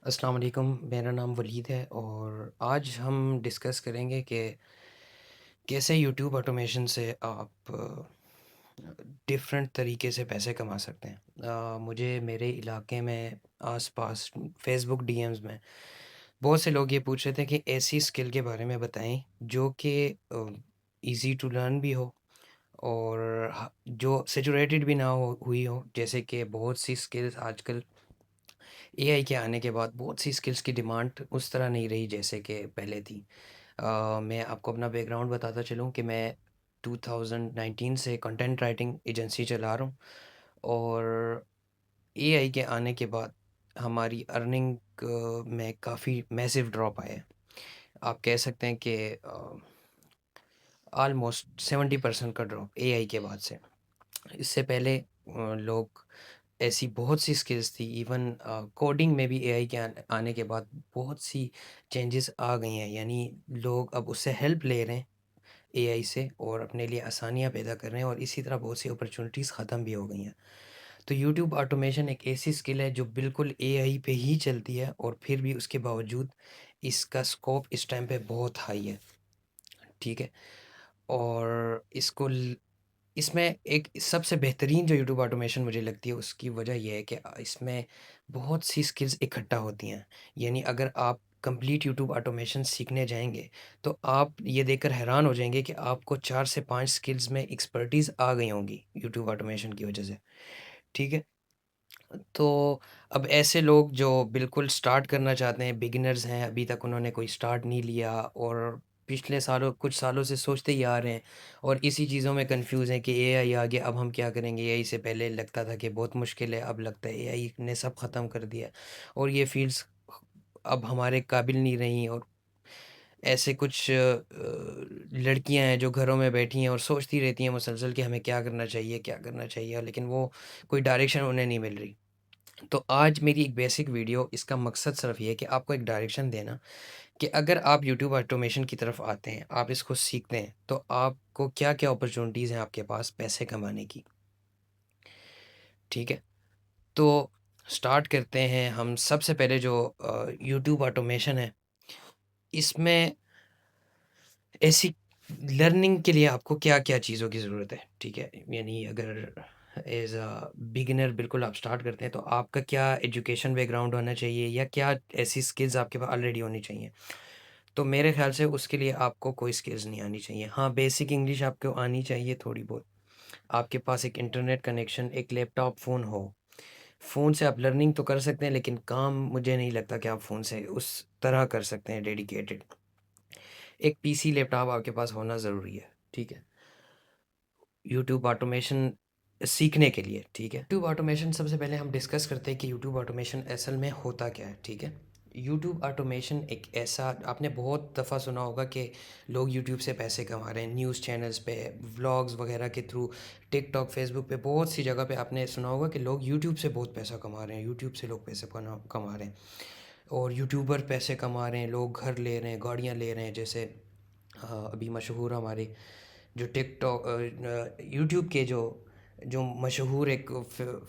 अस्सलाम वालेकुम, मेरा नाम वलीद है और आज हम डिस्कस करेंगे कि कैसे यूट्यूब ऑटोमेशन से आप डिफरेंट तरीके से पैसे कमा सकते हैं। मुझे मेरे इलाके में आसपास फेसबुक डीएम्स में बहुत से लोग ये पूछ रहे थे कि ऐसी स्किल के बारे में बताएं जो कि इजी टू लर्न भी हो और जो सैचुरेटेड भी ना हो हुई हो। जैसे कि बहुत सी स्किल्स आजकल एआई के आने के बाद बहुत सी स्किल्स की डिमांड उस तरह नहीं रही जैसे कि पहले थी। मैं आपको अपना बैकग्राउंड बताता चलूँ कि मैं 2019 से कंटेंट राइटिंग एजेंसी चला रहा हूँ और एआई के आने के बाद हमारी अर्निंग में काफ़ी मैसिव ड्रॉप आया है। आप कह सकते हैं कि ऑलमोस्ट 70% का ड्रॉप एआई के बाद से। इससे पहले लोग ऐसी बहुत सी स्किल्स थी, इवन कोडिंग में भी एआई के आने के बाद बहुत सी चेंजेस आ गई हैं। यानी लोग अब उससे हेल्प ले रहे हैं एआई से और अपने लिए आसानियाँ पैदा कर रहे हैं और इसी तरह बहुत सी अपॉर्चुनिटीज़ ख़त्म भी हो गई हैं। तो यूट्यूब ऑटोमेशन एक ऐसी स्किल है जो बिल्कुल एआई पे ही चलती है और फिर भी उसके बावजूद इसका स्कोप इस टाइम पे बहुत हाई है। ठीक है। और इसमें एक सबसे बेहतरीन जो यूट्यूब ऑटोमेशन मुझे लगती है उसकी वजह यह है कि इसमें बहुत सी स्किल्स इकट्ठा होती हैं। यानी अगर आप कंप्लीट यूट्यूब ऑटोमेशन सीखने जाएंगे तो आप ये देखकर हैरान हो जाएंगे कि आपको 4 से 5 स्किल्स में एक्सपर्टीज़ आ गई होंगी यूट्यूब ऑटोमेशन की वजह से। ठीक है। तो अब ऐसे लोग जो बिल्कुल स्टार्ट करना चाहते हैं, बिगिनर्स हैं, अभी तक उन्होंने कोई स्टार्ट नहीं लिया और पिछले सालों कुछ सालों से सोचते ही आ रहे हैं और इसी चीज़ों में कंफ्यूज हैं कि एआई आ गया, अब हम क्या करेंगे। एआई से पहले लगता था कि बहुत मुश्किल है, अब लगता है एआई ने सब ख़त्म कर दिया और ये फील्ड्स अब हमारे काबिल नहीं रही। और ऐसे कुछ लड़कियां हैं जो घरों में बैठी हैं और सोचती रहती हैं मुसलसल कि हमें क्या करना चाहिए, लेकिन वो कोई डायरेक्शन उन्हें नहीं मिल रही। तो आज मेरी एक बेसिक वीडियो, इसका मकसद सिर्फ ये है कि आपको एक डायरेक्शन देना कि अगर आप यूट्यूब ऑटोमेशन की तरफ आते हैं, आप इसको सीखते हैं, तो आपको क्या-क्या अपॉर्चुनिटीज़ हैं आपके पास पैसे कमाने की। ठीक है? तो स्टार्ट करते हैं हम। सबसे पहले जो यूट्यूब ऑटोमेशन है, इसमें ऐसी लर्निंग के लिए आपको क्या-क्या चीज़ों की ज़रूरत है। ठीक है? यानी अगर एज़ अ बिगिनर बिल्कुल आप स्टार्ट करते हैं, तो आपका क्या एजुकेशन बैकग्राउंड होना चाहिए या क्या ऐसी स्किल्स आपके पास ऑलरेडी होनी चाहिए? तो मेरे ख़्याल से उसके लिए आपको कोई स्किल्स नहीं आनी चाहिए। हाँ, बेसिक इंग्लिश आपको आनी चाहिए थोड़ी बहुत। आपके पास एक इंटरनेट कनेक्शन, एक लैपटॉप, फ़ोन हो। फ़ोन से आप लर्निंग तो कर सकते हैं, लेकिन काम मुझे नहीं लगता कि आप फ़ोन से उस तरह कर सकते हैं डेडिकेटेड। एक पीसी, लैपटॉप आपके पास होना ज़रूरी है। ठीक है? यूट्यूब ऑटोमेशन सीखने के लिए। ठीक है? यूट्यूब ऑटोमेशन सबसे पहले हम डिस्कस करते हैं कि यूट्यूब ऑटोमेशन असल में होता क्या है। ठीक है? यूट्यूब ऑटोमेशन एक ऐसा, आपने बहुत दफ़ा सुना होगा कि लोग यूट्यूब से पैसे कमा रहे हैं, न्यूज़ चैनल्स पे, व्लॉग्स वगैरह के थ्रू, टिकटॉक, फेसबुक पे, बहुत सी जगह पे आपने सुना होगा कि लोग यूट्यूब से बहुत पैसा कमा रहे हैं, यूट्यूब से लोग पैसे कमा रहे हैं और यूट्यूबर पैसे कमा रहे हैं, लोग घर ले रहे हैं, गाड़ियाँ ले रहे हैं। जैसे अभी मशहूर हमारे जो टिकटॉक यूट्यूब के जो मशहूर एक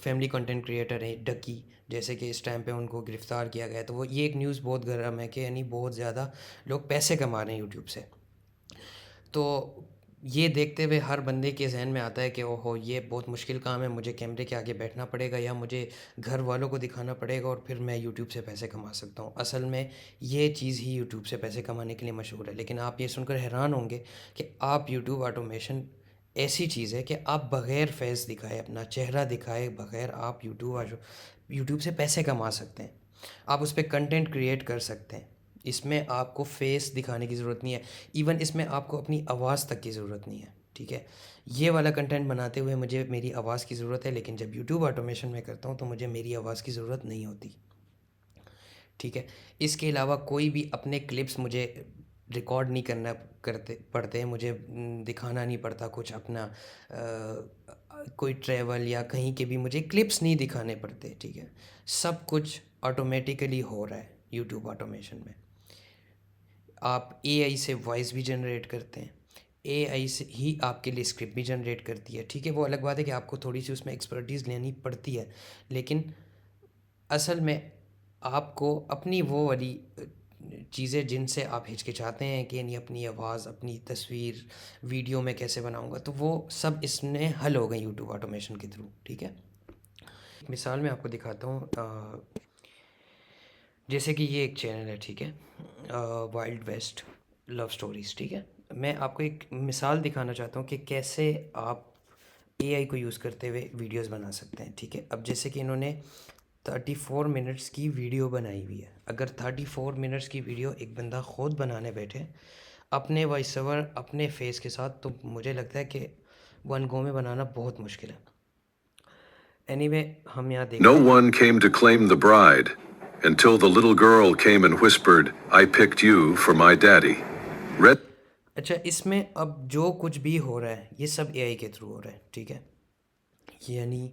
फैमिली कंटेंट क्रिएटर हैं डकी, जैसे कि इस टाइम पे उनको गिरफ़्तार किया गया है। तो वो ये एक न्यूज़ बहुत गर्म है कि यानी बहुत ज़्यादा लोग पैसे कमा रहे हैं यूट्यूब से। तो ये देखते हुए हर बंदे के ज़हन में आता है कि ओहो, ये बहुत मुश्किल काम है, मुझे कैमरे के आगे बैठना पड़ेगा या मुझे घर वालों को दिखाना पड़ेगा और फिर मैं यूट्यूब से पैसे कमा सकता हूँ। असल में ये चीज़ ही यूट्यूब से पैसे कमाने के लिए मशहूर है। लेकिन आप ये सुनकर हैरान होंगे कि आप यूट्यूब ऑटोमेशन ऐसी चीज़ है कि आप बग़ैर फेस दिखाए, अपना चेहरा दिखाए बग़ैर आप यूट्यूब से पैसे कमा सकते हैं। आप उस पे कंटेंट क्रिएट कर सकते हैं। इसमें आपको फेस दिखाने की ज़रूरत नहीं है। इवन इसमें आपको अपनी आवाज़ तक की ज़रूरत नहीं है। ठीक है? ये वाला कंटेंट बनाते हुए मुझे मेरी आवाज़ की ज़रूरत है, लेकिन जब यूट्यूब ऑटोमेशन में करता हूँ तो मुझे मेरी आवाज़ की ज़रूरत नहीं होती। ठीक है? इसके अलावा कोई भी अपने क्लिप्स मुझे रिकॉर्ड नहीं करना करते पड़ते हैं, मुझे दिखाना नहीं पड़ता कुछ अपना कोई ट्रैवल या कहीं के भी मुझे क्लिप्स नहीं दिखाने पड़ते। ठीक है? सब कुछ ऑटोमेटिकली हो रहा है यूट्यूब ऑटोमेशन में। आप एआई से वॉइस भी जनरेट करते हैं, एआई से ही आपके लिए स्क्रिप्ट भी जनरेट करती है। ठीक है? वो अलग बात है कि आपको थोड़ी सी उसमें एक्सपर्टीज़ लेनी पड़ती है, लेकिन असल में आपको अपनी वो वाली चीज़ें जिनसे आप हिचकिचाते हैं कि नहीं अपनी आवाज़, अपनी तस्वीर, वीडियो मैं कैसे बनाऊँगा, तो वो सब इसमें हल हो गई यूट्यूब ऑटोमेशन के थ्रू, ठीक है? मिसाल मैं आपको दिखाता हूँ, जैसे कि ये एक चैनल है, ठीक है? वाइल्ड वेस्ट लव स्टोरीज़, ठीक है? मैं आपको एक मिसाल दिखाना चाहता हूँ कि कैसे आप एआई को यूज़ करते हुए वीडियोस बना सकते हैं, ठीक है? अब जैसे कि इन्होंने 34 मिनट्स की वीडियो बनाई हुई है। अगर 34 मिनट्स की वीडियो एक बंदा खुद बनाने बैठे अपने वॉइस ओवर अपने फेस के साथ, तो मुझे लगता है कि वन गो में बनाना बहुत मुश्किल है। एनीवे हम यहाँ No देखते हैं। one came to claim the bride until the little girl came and whispered, "I picked you for my daddy." Red अच्छा, इसमें अब जो कुछ भी हो रहा है ये सब एआई के थ्रू हो रहा है, ठीक है? यानी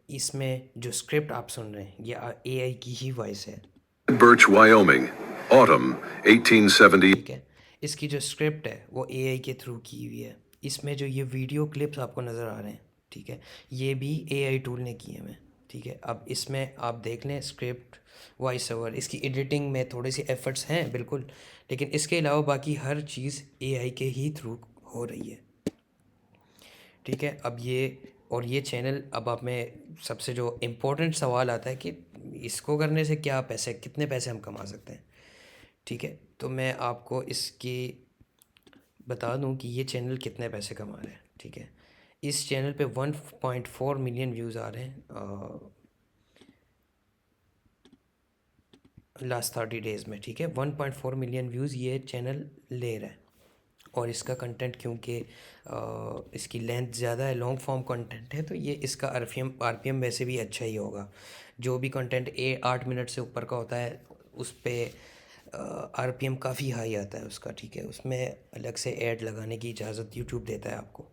इसमें जो स्क्रिप्ट आप सुन रहे हैं ये एआई की ही वॉइस है, Birch, Wyoming, autumn 1870. ठीक है? इसकी जो स्क्रिप्ट है वो एआई के थ्रू की हुई है। इसमें जो ये वीडियो क्लिप्स आपको नज़र आ रहे हैं, ठीक है, ये भी एआई टूल ने किए हैं, ठीक है? अब इसमें आप देख लें स्क्रिप्ट, वॉइस ओवर, इसकी एडिटिंग में थोड़ी सी एफर्ट्स हैं बिल्कुल, लेकिन इसके अलावा बाकी हर चीज़ एआई के ही थ्रू हो रही है, ठीक है? अब ये चैनल, अब आप में सबसे जो इम्पोर्टेंट सवाल आता है कि इसको करने से क्या पैसे, कितने पैसे हम कमा सकते हैं, ठीक है? तो मैं आपको इसकी बता दूं कि ये चैनल कितने पैसे कमा रहे हैं, ठीक है? इस चैनल पे 1.4 मिलियन व्यूज़ आ रहे हैं लास्ट 30 डेज़ में, ठीक है? 1.4 मिलियन व्यूज़ ये चैनल ले रहा है। और इसका कंटेंट क्योंकि इसकी लेंथ ज़्यादा है, लॉन्ग फॉर्म कंटेंट है, तो ये इसका आरपीएम वैसे भी अच्छा ही होगा। जो भी कंटेंट 8 मिनट से ऊपर का होता है उस पर आरपीएम काफ़ी हाई आता है उसका, ठीक है? उसमें अलग से ऐड लगाने की इजाज़त यूट्यूब देता है आपको।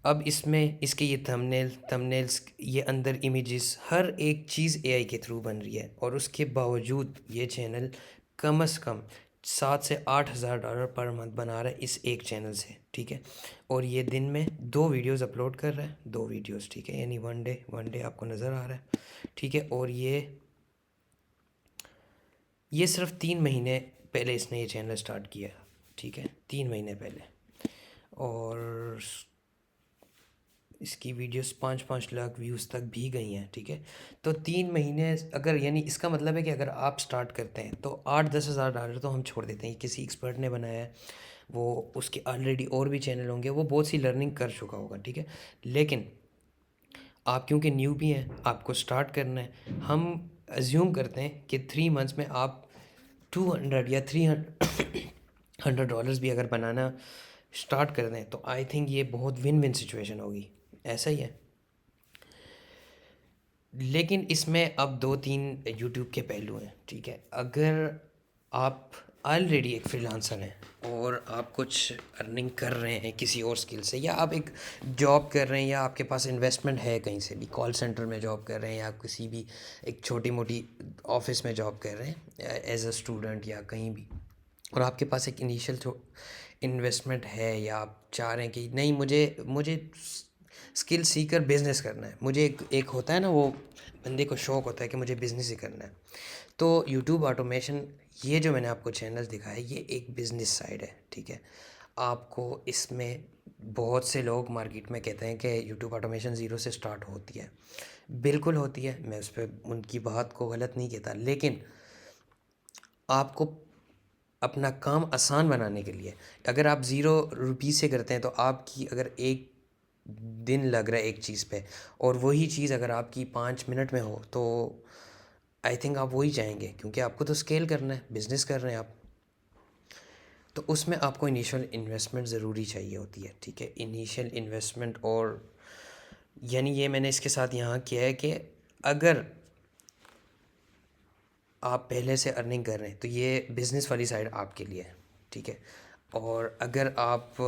अब इसमें इसके ये थंबनेल्स, ये अंदर इमेजेस, हर एक चीज़ एआई के थ्रू बन रही है, और उसके बावजूद ये चैनल कम से कम 7 से 8 हज़ार डॉलर पर मंथ बना रहा है इस एक चैनल से, ठीक है? और ये दिन में 2 वीडियोस अपलोड कर रहा है, 2 वीडियोस, ठीक है? यानी वन डे आपको नज़र आ रहा है, ठीक है? और ये सिर्फ 3 महीने पहले इसने ये चैनल स्टार्ट किया, ठीक है? 3 महीने पहले। और इसकी वीडियोस 5-5 लाख व्यूज़ तक भी गई हैं, ठीक है? तो 3 महीने, अगर यानी इसका मतलब है कि अगर आप स्टार्ट करते हैं तो 8-10 हज़ार डॉलर तो हम छोड़ देते हैं, किसी एक्सपर्ट ने बनाया है, वो उसके ऑलरेडी और भी चैनल होंगे, वो बहुत सी लर्निंग कर चुका होगा, ठीक है? लेकिन आप क्योंकि न्यू भी हैं, आपको स्टार्ट करना है, हम एज्यूम करते हैं कि 3 मंथ्स में आप 200 या 300 $100 भी अगर बनाना स्टार्ट कर दें, तो आई थिंक ये बहुत विन विन सिचुएशन होगी। ऐसा ही है। लेकिन इसमें अब 2-3 यूट्यूब के पहलू हैं, ठीक है? अगर आप ऑलरेडी एक फ्रीलांसर हैं और आप कुछ अर्निंग कर रहे हैं किसी और स्किल से, या आप एक जॉब कर रहे हैं, या आपके पास इन्वेस्टमेंट है कहीं से भी, कॉल सेंटर में जॉब कर रहे हैं, या किसी भी एक छोटी मोटी ऑफिस में जॉब कर रहे हैं एज अ स्टूडेंट या कहीं भी, और आपके पास एक इनिशियल इन्वेस्टमेंट है, या आप चाह रहे हैं कि नहीं, मुझे मुझे स्किल सीकर बिज़नेस करना है, मुझे एक होता है ना, वो बंदे को शौक़ होता है कि मुझे बिज़नेस ही करना है, तो यूट्यूब ऑटोमेशन, ये जो मैंने आपको चैनल दिखाया है, ये एक बिज़नेस साइड है, ठीक है? आपको इसमें बहुत से लोग मार्केट में कहते हैं कि यूट्यूब ऑटोमेशन ज़ीरो से स्टार्ट होती है। बिल्कुल होती है, मैं उस पर उनकी बात को गलत नहीं कहता, लेकिन आपको अपना काम आसान बनाने के लिए, अगर आप ₹0 से करते हैं, तो आपकी अगर एक दिन लग रहा है एक चीज़ पे, और वही चीज़ अगर आपकी 5 मिनट में हो, तो आई थिंक आप वही चाहेंगे, क्योंकि आपको तो स्केल करना है, बिज़नेस कर रहे हैं आप। तो उसमें आपको इनिशियल इन्वेस्टमेंट ज़रूरी चाहिए होती है, ठीक है? इनिशियल इन्वेस्टमेंट, और यानी ये मैंने इसके साथ यहाँ किया है कि अगर आप पहले से अर्निंग कर रहे हैं तो ये बिज़नेस वाली साइड आपके लिए है, ठीक है? और अगर आप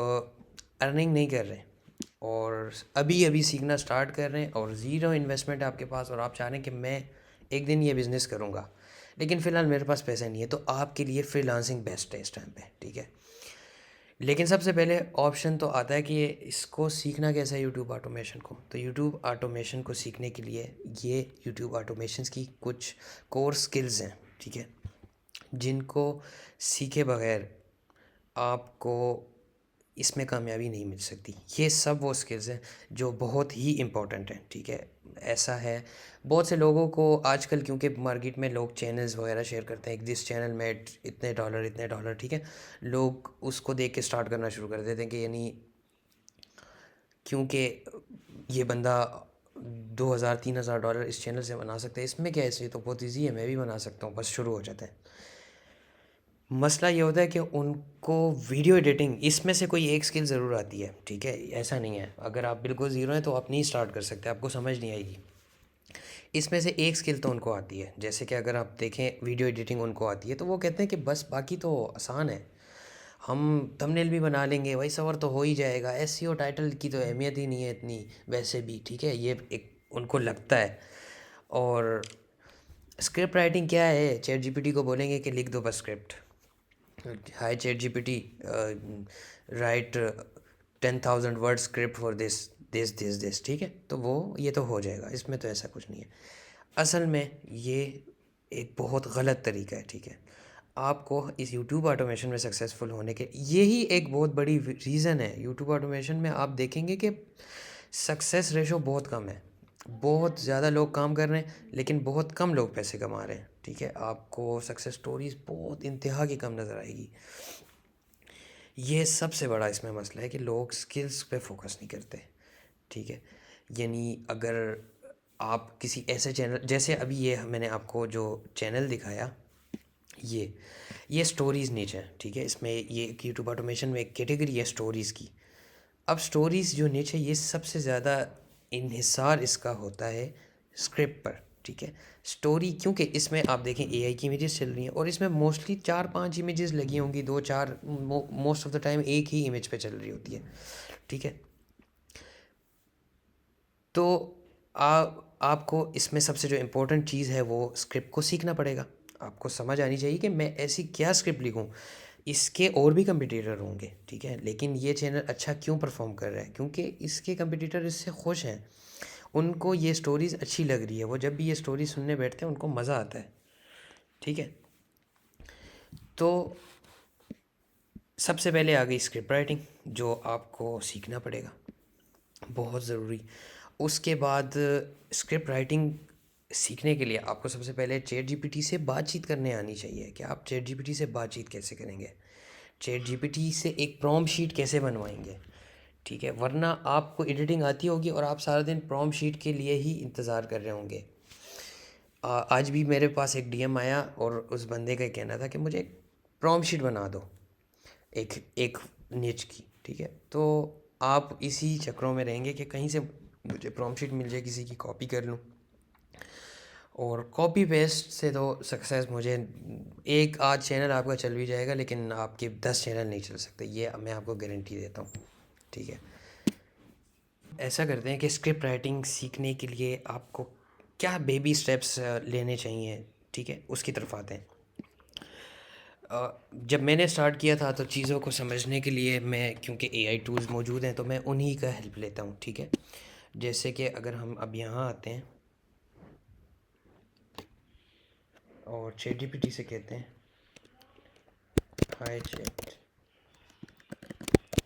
अर्निंग नहीं कर रहे और अभी अभी सीखना स्टार्ट कर रहे हैं, और ज़ीरो इन्वेस्टमेंट है आपके पास, और आप चाह रहे हैं कि मैं एक दिन ये बिज़नेस करूँगा, लेकिन फ़िलहाल मेरे पास पैसा नहीं है, तो आपके लिए फ्रीलांसिंग बेस्ट है इस टाइम पे, ठीक है? लेकिन सबसे पहले ऑप्शन तो आता है कि ये इसको सीखना कैसे है यूट्यूब ऑटोमेशन को। तो यूट्यूब ऑटोमेशन को सीखने के लिए ये यूट्यूब ऑटोमेशंस की कुछ कोर स्किल्स हैं, ठीक है, जिनको सीखे बगैर आपको इसमें कामयाबी नहीं मिल सकती। ये सब वो स्किल्स हैं जो बहुत ही इम्पोर्टेंट हैं, ठीक है। ऐसा है बहुत से लोगों को आजकल, क्योंकि मार्केट में लोग चैनल्स वगैरह शेयर करते हैं, दिस चैनल में इतने डॉलर, ठीक है, लोग उसको देख के स्टार्ट करना शुरू कर देते हैं कि यानी क्योंकि ये बंदा 2,000 3,000 डॉलर इस चैनल से बना सकता है, इसमें क्या है, इससे तो बहुत ईजी है, मैं भी बना सकता हूँ, बस शुरू हो जाते हैं। मसला ये होता है कि उनको वीडियो एडिटिंग इसमें से कोई एक स्किल ज़रूर आती है, ठीक है, ऐसा नहीं है। अगर आप बिल्कुल ज़ीरो हैं तो आप नहीं स्टार्ट कर सकते, आपको समझ नहीं आएगी। इसमें से एक स्किल तो उनको आती है, जैसे कि अगर आप देखें वीडियो एडिटिंग उनको आती है तो वो कहते हैं कि बस बाकी तो आसान है, हम थंबनेल भी बना लेंगे, वॉइस ओवर तो हो ही जाएगा, एसईओ टाइटल की तो अहमियत ही नहीं है इतनी वैसे भी, ठीक है, ये एक उनको लगता है। और स्क्रिप्ट राइटिंग क्या है, चैट जीपीटी को बोलेंगे कि लिख दो बस script, high chat GPT right 10,000 word script for this, ठीक है, तो वो ये तो हो जाएगा, इसमें तो ऐसा कुछ नहीं है। असल में ये एक बहुत गलत तरीका है, ठीक है। आपको इस यूट्यूब ऑटोमेशन में सक्सेसफुल होने के यही एक बहुत बड़ी रीज़न है। यूट्यूब ऑटोमेशन में आप देखेंगे कि सक्सेस रेशो बहुत कम है, बहुत ज़्यादा लोग काम कर रहे हैं लेकिन बहुत कम लोग पैसे कमा रहे हैं, ठीक है। आपको सक्सेस स्टोरीज़ बहुत इंतहा की कम नज़र आएगी। ये सबसे बड़ा इसमें मसला है कि लोग स्किल्स पे फोकस नहीं करते, ठीक है। यानी अगर आप किसी ऐसे चैनल, जैसे अभी ये मैंने आपको जो चैनल दिखाया, ये स्टोरीज़ नीच है, ठीक है, इसमें ये यूट्यूब ऑटोमेशन में एक कैटेगरी है स्टोरीज़ की। अब स्टोरीज़ जो नीच है ये सबसे ज़्यादा इन्हिसार इसका होता है स्क्रिप्ट पर, ठीक है। स्टोरी क्योंकि इसमें आप देखें एआई की इमेजेस चल रही हैं और इसमें मोस्टली 4-5 इमेजेस लगी होंगी, 2-4, मोस्ट ऑफ द टाइम एक ही इमेज पे चल रही होती है, ठीक है। तो आपको इसमें सबसे जो इम्पोर्टेंट चीज़ है वो स्क्रिप्ट को सीखना पड़ेगा। आपको समझ आनी चाहिए कि मैं ऐसी क्या स्क्रिप्ट लिखूं। इसके और भी कंपटीटर होंगे, ठीक है, लेकिन ये चैनल अच्छा क्यों परफॉर्म कर रहा है, क्योंकि इसके कंपटीटर इससे खुश हैं, उनको ये स्टोरीज़ अच्छी लग रही है, वो जब भी ये स्टोरी सुनने बैठते हैं उनको मज़ा आता है, ठीक है। तो सबसे पहले आ गई स्क्रिप्ट राइटिंग, जो आपको सीखना पड़ेगा, बहुत ज़रूरी। उसके बाद स्क्रिप्ट राइटिंग सीखने के लिए आपको सबसे पहले चैट जीपीटी से बातचीत करने आनी चाहिए कि आप चैट जीपीटी से बातचीत कैसे करेंगे, चैट जीपीटी से एक प्रॉम्प्ट शीट कैसे बनवाएंगे, ठीक है। वरना आपको एडिटिंग आती होगी और आप सारा दिन प्रॉम्प्ट शीट के लिए ही इंतज़ार कर रहे होंगे। आज भी मेरे पास एक डीएम आया और उस बंदे का कहना था कि मुझे एक प्रॉम्प्ट शीट बना दो, एक एक निच की, ठीक है। तो आप इसी चक्रों में रहेंगे कि कहीं से मुझे प्रॉम्प्ट शीट मिल जाए, किसी की कॉपी कर लूँ, और कॉपी पेस्ट से तो सक्सेस मुझे, एक आध चैनल आपका चल भी जाएगा लेकिन आपके 10 चैनल नहीं चल सकते, ये मैं आपको गारंटी देता हूँ, ठीक है। ऐसा करते हैं कि स्क्रिप्ट राइटिंग सीखने के लिए आपको क्या बेबी स्टेप्स लेने चाहिए, ठीक है, उसकी तरफ आते हैं। जब मैंने स्टार्ट किया था तो चीज़ों को समझने के लिए मैं, क्योंकि एआई टूल्स मौजूद हैं तो मैं उन्हीं का हेल्प लेता हूँ, ठीक है। जैसे कि अगर हम अब यहाँ आते हैं और चैट जीपीटी से कहते हैं, हाय चैट,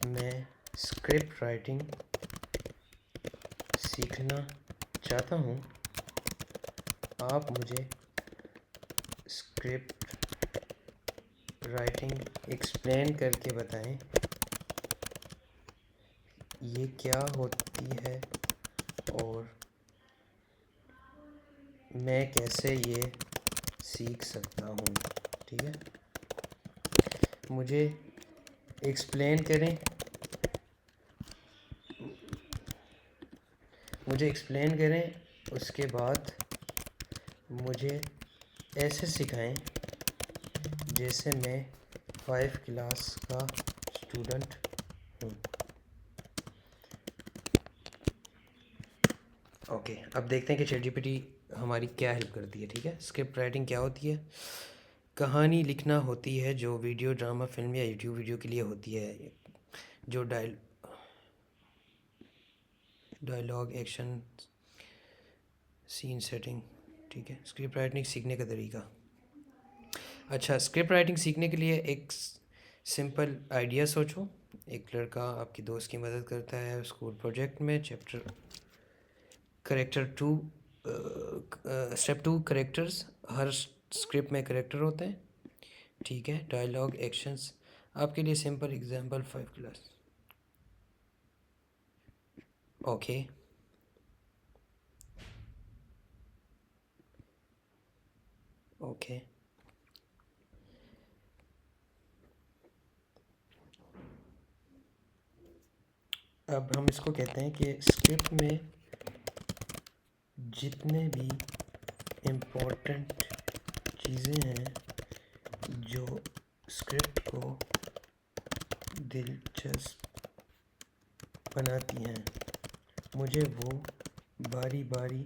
मैं स्क्रिप्ट राइटिंग सीखना चाहता हूँ, आप मुझे स्क्रिप्ट राइटिंग एक्सप्लेन करके बताएं, ये क्या होती है और मैं कैसे ये सीख सकता हूँ, ठीक है। मुझे एक्सप्लेन करें, मुझे एक्सप्लेन करें, उसके बाद मुझे ऐसे सिखाएं जैसे मैं 5 क्लास का स्टूडेंट हूँ। ओके, अब देखते हैं कि चैट जीपीटी हमारी क्या हेल्प करती है, ठीक है। स्क्रिप्ट राइटिंग क्या होती है, कहानी लिखना होती है जो वीडियो, ड्रामा, फिल्म या यूट्यूब वीडियो के लिए होती है। जो डायलॉग, एक्शन, सीन सेटिंग, ठीक है। स्क्रिप्ट राइटिंग सीखने का तरीका। अच्छा, स्क्रिप्ट राइटिंग सीखने के लिए एक सिंपल आइडिया सोचो। एक लड़का आपकी दोस्त की मदद करता है स्कूल प्रोजेक्ट में। Step two, characters. हर स्क्रिप्ट में करेक्टर होते हैं, ठीक है। Dialogue, actions. आपके लिए simple example 5 class. Okay, okay. अब हम इसको कहते हैं कि स्क्रिप्ट में जितने भी इम्पोर्टेंट चीज़ें हैं जो स्क्रिप्ट को दिलचस्प बनाती हैं, मुझे वो बारी बारी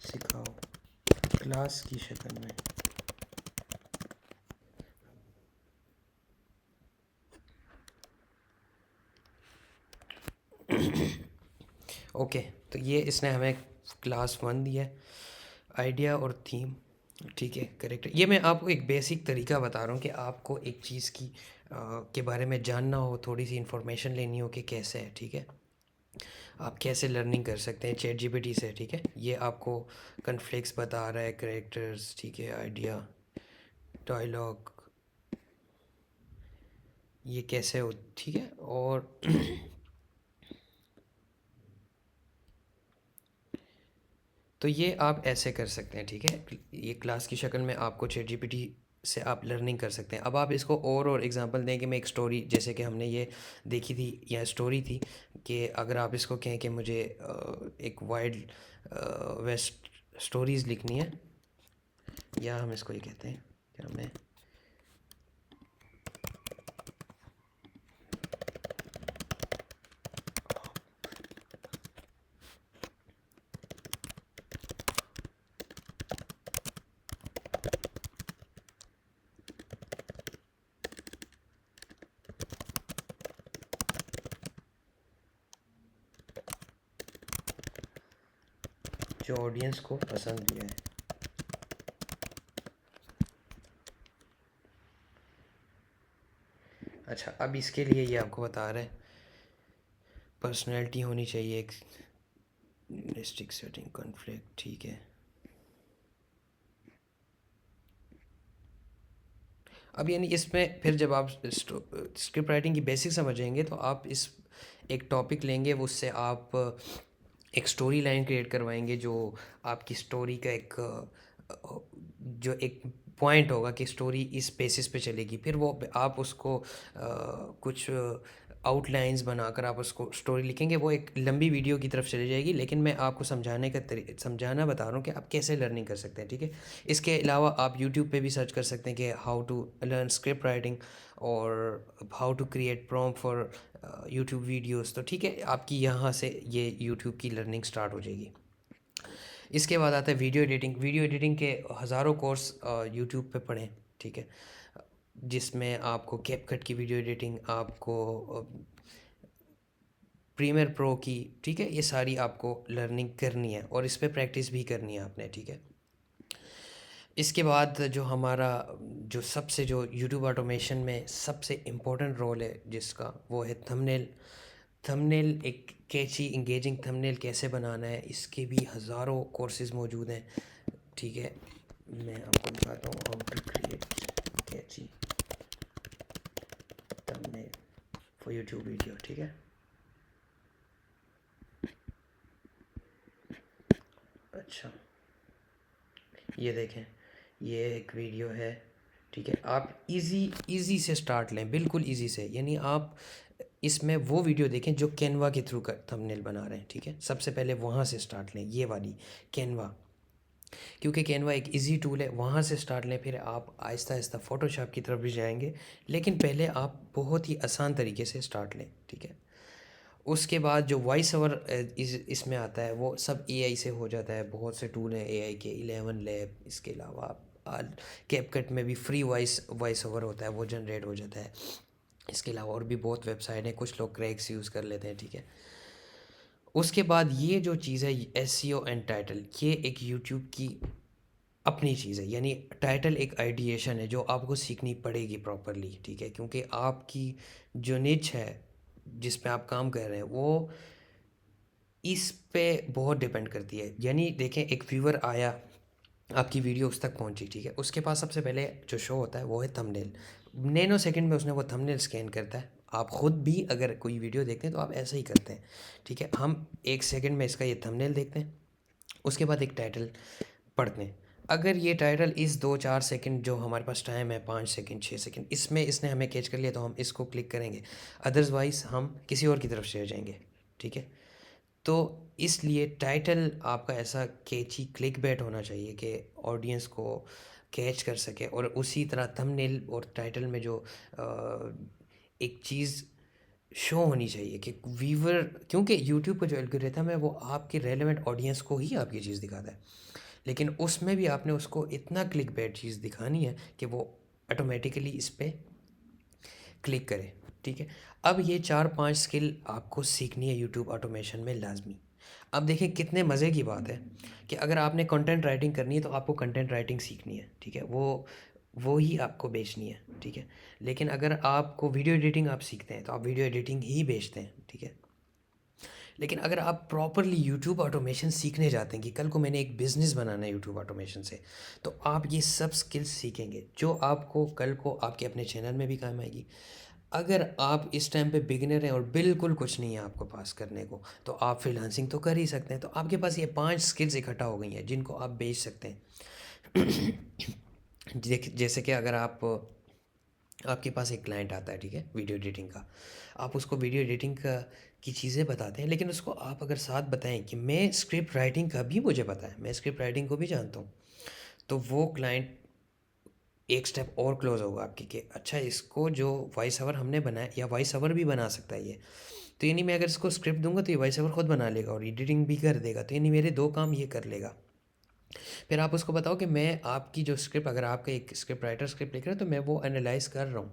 सिखाओ, क्लास की शक्ल में। ओके, तो ये इसने हमें क्लास 1 दिया है। आइडिया और थीम, ठीक है। करेक्ट। ये मैं आपको एक बेसिक तरीका बता रहा हूँ कि आपको एक चीज़ की के बारे में जानना हो, थोड़ी सी इन्फॉर्मेशन लेनी हो कि कैसे है, ठीक है। आप कैसे लर्निंग कर सकते हैं चैट जीपीटी से, ठीक है। ये आपको कन्फ्लिक्ट्स बता रहा है, करेक्टर्स, ठीक है, आइडिया, डायलॉग, ये कैसे हो, ठीक है। और तो ये आप ऐसे कर सकते हैं, ठीक है। ये क्लास की शक्ल में आपको चैट जीपीटी से आप लर्निंग कर सकते हैं। अब आप इसको और एग्जांपल दें कि मैं एक स्टोरी, जैसे कि हमने ये देखी थी या स्टोरी थी, कि अगर आप इसको कहें कि मुझे एक वाइल्ड वेस्ट स्टोरीज़ लिखनी है, या हम इसको ये कहते हैं कि हमें जो ऑडियंस को पसंद भी है। अच्छा, अब इसके लिए ये आपको बता रहे हैं पर्सनैलिटी होनी चाहिए, एक रियलिस्टिक सेटिंग, कॉन्फ्लिक्ट, ठीक है। अब यानी इसमें फिर जब आप स्क्रिप्ट राइटिंग की बेसिक समझेंगे तो आप इस एक टॉपिक लेंगे, वो उससे आप एक स्टोरी लाइन क्रिएट करवाएंगे, जो आपकी स्टोरी का जो एक पॉइंट होगा कि स्टोरी इस बेसिस पे चलेगी। फिर वो आप उसको कुछ आउटलाइंस बनाकर आप उसको स्टोरी लिखेंगे, वो एक लंबी वीडियो की तरफ चली जाएगी। लेकिन मैं आपको समझाना बता रहा हूँ कि आप कैसे लर्निंग कर सकते हैं, ठीक है। इसके अलावा आप यूट्यूब पे भी सर्च कर सकते हैं कि how to learn script writing और how to create prompt for YouTube videos. तो ठीक है, आपकी यहाँ से ये यूट्यूब की लर्निंग स्टार्ट हो जाएगी। इसके बाद आता है वीडियो एडिटिंग। वीडियो एडिटिंग के हज़ारों कोर्स यूट्यूब पे पढ़ें, ठीक है, जिसमें आपको कैपकट की वीडियो एडिटिंग, आपको प्रीमियर प्रो की, ठीक है, ये सारी आपको लर्निंग करनी है और इस पर प्रैक्टिस भी करनी है आपने, ठीक है। इसके बाद जो हमारा जो यूट्यूब ऑटोमेशन में सबसे इम्पोर्टेंट रोल है जिसका, वो है थंबनेल। थंबनेल, एक कैची इंगेजिंग थंबनेल कैसे बनाना है, इसके भी हज़ारों कोर्सेज मौजूद हैं, ठीक है। मैं आपको दिखाता हूँ how to create catchy thumbnail for YouTube video, ठीक है। अच्छा, ये देखें, ये एक वीडियो है, ठीक है। आप इजी से स्टार्ट लें, बिल्कुल इजी से, यानी आप इसमें वो वीडियो देखें जो कैनवा के थ्रू कर थंबनेल बना रहे हैं, ठीक है। सबसे पहले वहाँ से स्टार्ट लें, ये वाली कैनवा, क्योंकि कैनवा एक इजी टूल है, वहाँ से स्टार्ट लें। फिर आप आहिस्ता आहिस्ता फ़ोटोशॉप की तरफ भी जाएंगे, लेकिन पहले आप बहुत ही आसान तरीके से स्टार्ट लें, ठीक है। उसके बाद जो वॉइस ओवर इसमें आता है, वो सब एआई से हो जाता है। बहुत से टूल हैं एआई के, 11 लैब। इसके अलावा आप कैपकट में भी फ्री वॉइस ओवर होता है, वो जनरेट हो जाता है। इसके अलावा और भी बहुत वेबसाइट हैं, कुछ लोग क्रैक्स यूज़ कर लेते हैं, ठीक है। उसके बाद ये जो चीज़ है एसईओ एंड टाइटल, ये एक यूट्यूब की अपनी चीज़ है। यानी टाइटल एक आइडिएशन है जो आपको सीखनी पड़ेगी प्रॉपरली, ठीक है, क्योंकि आपकी जो निच है जिस पे आप काम कर रहे हैं वो इस पे बहुत डिपेंड करती है। यानी देखें, एक व्यूअर आया, आपकी वीडियो उस तक पहुंची, ठीक है, उसके पास सबसे पहले जो शो होता है वो है थंबनेल। नैनो सेकंड में उसने वो थंबनेल स्कैन करता है। आप ख़ुद भी अगर कोई वीडियो देखते हैं तो आप ऐसा ही करते हैं, ठीक है। हम 1 सेकंड में इसका ये थंबनेल देखते हैं, उसके बाद एक टाइटल पढ़ते हैं। अगर ये टाइटल इस 2-4 सेकंड जो हमारे पास टाइम है, 5 सेकंड 6 सेकंड, इसमें इसने हमें कैच कर लिया तो हम इसको क्लिक करेंगे, अदरवाइज़ हम किसी और की तरफ चले जाएंगे, ठीक है। तो इसलिए टाइटल आपका ऐसा कैची क्लिकबैट होना चाहिए कि ऑडियंस को कैच कर सके, और उसी तरह थंबनेल और टाइटल में जो एक चीज़ शो होनी चाहिए कि व्यूवर, क्योंकि यूट्यूब का जो एल्गोरिथम है वो आपके रेलेवेंट ऑडियंस को ही आपकी चीज़ दिखाता है, लेकिन उसमें भी आपने उसको इतना क्लिकबैट चीज़ दिखानी है कि वो ऑटोमेटिकली इस पे क्लिक करें, ठीक है। अब ये 4-5 स्किल आपको सीखनी है यूट्यूब ऑटोमेशन में लाजमी। अब देखिए कितने मज़े की बात है कि अगर आपने कंटेंट राइटिंग करनी है तो आपको कंटेंट राइटिंग सीखनी है, ठीक है, वो ही आपको बेचनी है, ठीक है। लेकिन अगर आपको वीडियो एडिटिंग आप सीखते हैं तो आप वीडियो एडिटिंग ही बेचते हैं, ठीक है। लेकिन अगर आप प्रॉपरली यूट्यूब ऑटोमेशन सीखने जाते हैं कि कल को मैंने एक बिज़नेस बनाना है यूट्यूब ऑटोमेशन से, तो आप ये सब स्किल्स सीखेंगे जो आपको कल को आपके अपने चैनल में भी काम आएगी। अगर आप इस टाइम पे बिगिनर हैं और बिल्कुल कुछ नहीं है आपको पास करने को, तो आप फ्रीलांसिंग तो कर ही सकते हैं। तो आपके पास ये 5 स्किल्स इकट्ठा हो गई हैं जिनको आप बेच सकते हैं। जैसे कि अगर आपके पास एक क्लाइंट आता है, ठीक है, वीडियो एडिटिंग का, आप उसको वीडियो एडिटिंग का की चीज़ें बताते हैं, लेकिन उसको आप अगर साथ बताएं कि मैं स्क्रिप्ट राइटिंग का भी मुझे पता है, मैं स्क्रिप्ट राइटिंग को भी जानता हूँ, तो वो क्लाइंट एक स्टेप और क्लोज होगा आपकी कि अच्छा, इसको जो वॉइस ओवर हमने बनाया, या वॉइस ओवर भी बना सकता है ये, तो यानी मैं अगर इसको स्क्रिप्ट दूंगा तो ये वॉइस ओवर खुद बना लेगा और एडिटिंग भी कर देगा, तो यानी मेरे 2 काम ये कर लेगा। फिर आप उसको बताओ कि मैं आपकी जो स्क्रिप्ट, अगर आपका एक स्क्रिप्ट राइटर स्क्रिप्ट लिख रहा है तो मैं वो एनालाइज कर रहा हूँ,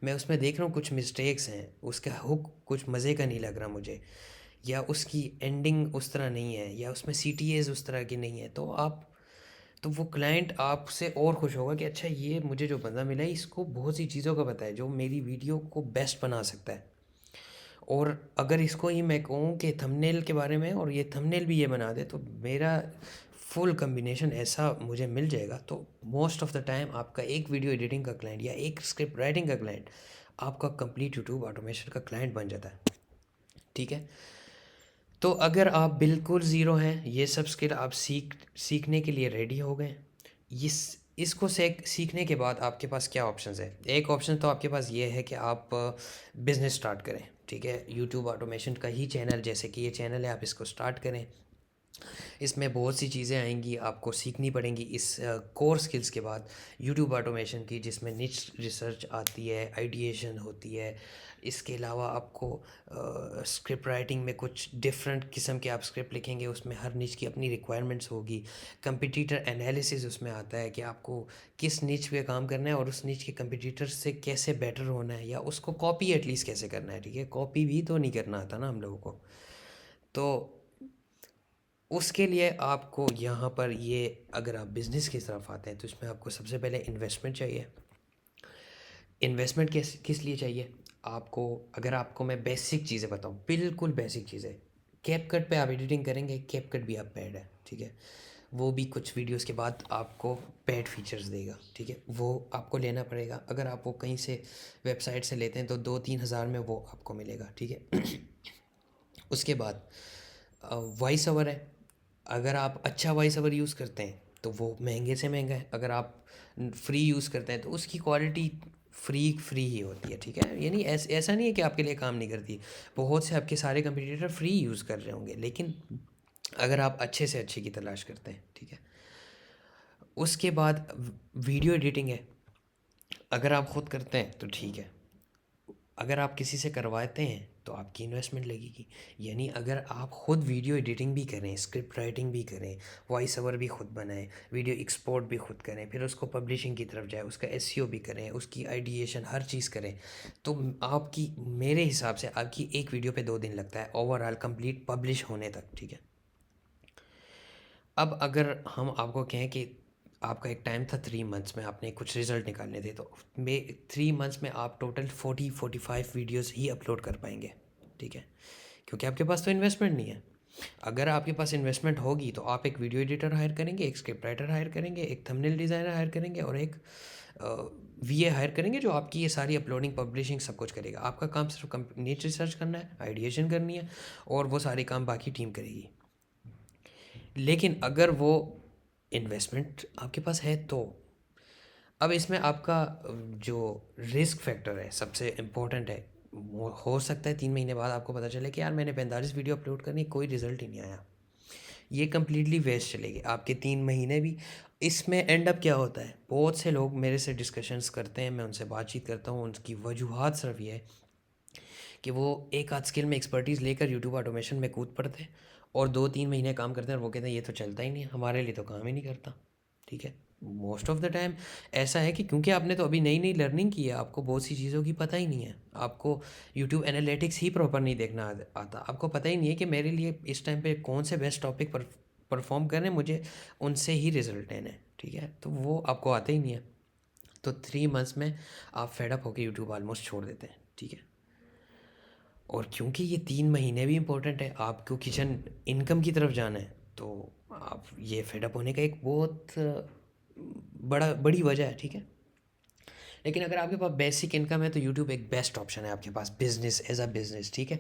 मैं उसमें देख रहा हूँ कुछ मिस्टेक्स हैं, उसका हुक कुछ मज़े का नहीं लग रहा मुझे, या उसकी एंडिंग उस तरह नहीं है, या उसमें सीटीएज उस तरह की नहीं है, तो वो क्लाइंट आपसे और खुश होगा कि अच्छा, ये मुझे जो बंदा मिला है इसको बहुत सी चीज़ों का पता है जो मेरी वीडियो को बेस्ट बना सकता है। और अगर इसको ही मैं कहूँ कि थंबनेल के बारे में, और ये थंबनेल भी ये बना दे, तो मेरा फुल कम्बिनेशन ऐसा मुझे मिल जाएगा, तो मोस्ट ऑफ द टाइम आपका एक वीडियो एडिटिंग का क्लाइंट या एक स्क्रिप्ट राइटिंग का क्लाइंट आपका कंप्लीट यूट्यूब ऑटोमेशन का क्लाइंट बन जाता है, ठीक है। तो अगर आप बिल्कुल ज़ीरो हैं, ये सब स्किल आप सीखने के लिए रेडी हो गए, इस इसको सीखने के बाद आपके पास क्या ऑप्शंस है? एक ऑप्शन तो आपके पास ये है कि आप बिज़नेस स्टार्ट करें, ठीक है, यूट्यूब ऑटोमेशन का ही चैनल, जैसे कि ये चैनल है, आप इसको स्टार्ट करें। इसमें बहुत सी चीज़ें आएंगी, आपको सीखनी पड़ेंगी इस कोर स्किल्स के बाद यूट्यूब ऑटोमेशन की, जिसमें निच रिसर्च आती है, आइडिएशन होती है। इसके अलावा आपको स्क्रिप्ट राइटिंग में कुछ डिफरेंट किस्म के आप स्क्रिप्ट लिखेंगे, उसमें हर निच की अपनी रिक्वायरमेंट्स होगी। कंपटीटर एनालिसिस उसमें आता है कि आपको किस निच पे काम करना है और उस निच के कंपटीटर से कैसे बेटर होना है, या उसको कॉपी एटलीस्ट कैसे करना है, ठीक है, कॉपी भी तो नहीं करना आता ना हम लोगों को। तो उसके लिए आपको यहाँ पर ये, अगर आप बिज़नेस की तरफ आते हैं तो इसमें आपको सबसे पहले इन्वेस्टमेंट चाहिए। इन्वेस्टमेंट किस लिए चाहिए आपको? अगर आपको मैं बेसिक चीज़ें बताऊँ, बिल्कुल बेसिक चीज़ें, कैपकट पे आप एडिटिंग करेंगे, कैपकट भी आप पेड है, ठीक है, वो भी कुछ वीडियोस के बाद आपको पेड फीचर्स देगा, ठीक है, वो आपको लेना पड़ेगा। अगर आप वो कहीं से वेबसाइट से लेते हैं तो 2-3 हज़ार में वो आपको मिलेगा, ठीक है। उसके बाद वॉइस ओवर है, अगर आप अच्छा वॉइस ओवर यूज़ करते हैं तो वो महंगे से महंगा है, अगर आप फ्री यूज़ करते हैं तो उसकी क्वालिटी फ्री ही होती है, ठीक है। यानी ऐसा नहीं है कि आपके लिए काम नहीं करती, बहुत से आपके सारे कंपटीटर फ्री यूज़ कर रहे होंगे, लेकिन अगर आप अच्छे से अच्छे की तलाश करते हैं, ठीक है। उसके बाद वीडियो एडिटिंग है, अगर आप खुद करते हैं तो ठीक है, अगर आप किसी से करवाते हैं तो आपकी इन्वेस्टमेंट लगेगी। यानी अगर आप खुद वीडियो एडिटिंग भी करें, स्क्रिप्ट राइटिंग भी करें, वॉइस ओवर भी खुद बनाएं, वीडियो एक्सपोर्ट भी खुद करें, फिर उसको पब्लिशिंग की तरफ जाए, उसका एसईओ भी करें, उसकी आइडिएशन हर चीज़ करें, तो आपकी, मेरे हिसाब से आपकी एक वीडियो पे 2 दिन लगता है ओवरऑल कंप्लीट पब्लिश होने तक, ठीक है। अब अगर हम आपको कहें कि आपका एक टाइम था 3 मंथ्स में आपने कुछ रिजल्ट निकालने थे, तो में 3 मंथ्स में आप टोटल 40-45 वीडियोस ही अपलोड कर पाएंगे, ठीक है, क्योंकि आपके पास तो इन्वेस्टमेंट नहीं है। अगर आपके पास इन्वेस्टमेंट होगी तो आप एक वीडियो एडिटर हायर करेंगे, एक स्क्रिप्ट राइटर हायर करेंगे, एक थंबनेल डिज़ाइनर हायर करेंगे और एक वीए हायर करेंगे जो आपकी ये सारी अपलोडिंग पब्लिशिंग सब कुछ करेगा। आपका काम सिर्फ नीच रिसर्च करना है, आइडिएशन करनी है, और वो सारे काम बाकी टीम करेगी। लेकिन अगर वो इन्वेस्टमेंट आपके पास है तो अब इसमें आपका जो रिस्क फैक्टर है सबसे इम्पोर्टेंट है। हो सकता है 3 महीने बाद आपको पता चले कि यार मैंने 45 वीडियो अपलोड करनी, कोई रिजल्ट ही नहीं आया, ये कम्प्लीटली वेस्ट चलेगी आपके 3 महीने भी। इसमें एंड अप क्या होता है, बहुत से लोग मेरे से डिस्कशंस करते हैं, मैं उनसे बातचीत करता हूँ, उनकी वजूहत सिर्फ ये है कि वो एक आध स्किल में एक्सपर्टीज़ लेकर यूट्यूब ऑटोमेशन में कूद पड़ते हैं और 2-3 महीने काम करते हैं और वो कहते हैं ये तो चलता ही नहीं है, हमारे लिए तो काम ही नहीं करता, ठीक है। मोस्ट ऑफ द टाइम ऐसा है कि क्योंकि आपने तो अभी नई नई लर्निंग की है, आपको बहुत सी चीज़ों की पता ही नहीं है, आपको यूट्यूब एनालिटिक्स ही प्रॉपर नहीं देखना आता, आपको पता ही नहीं है कि मेरे लिए इस टाइम पे कौन से बेस्ट टॉपिक पर परफॉर्म करने, मुझे उनसे ही रिजल्ट लेने हैं, ठीक है, तो वो आपको आता ही नहीं है। तो 3 मंथ्स में आप फेडअप होकर यूट्यूब ऑलमोस्ट छोड़ देते हैं, ठीक है। और क्योंकि ये 3 महीने भी इम्पोर्टेंट है, आपको किचन इनकम की तरफ जाना है, तो आप ये फेडअप होने का एक बहुत बड़ी वजह है, ठीक है। लेकिन अगर आपके पास बेसिक इनकम है तो यूट्यूब एक बेस्ट ऑप्शन है आपके पास, बिजनेस एज अ बिजनेस, ठीक है।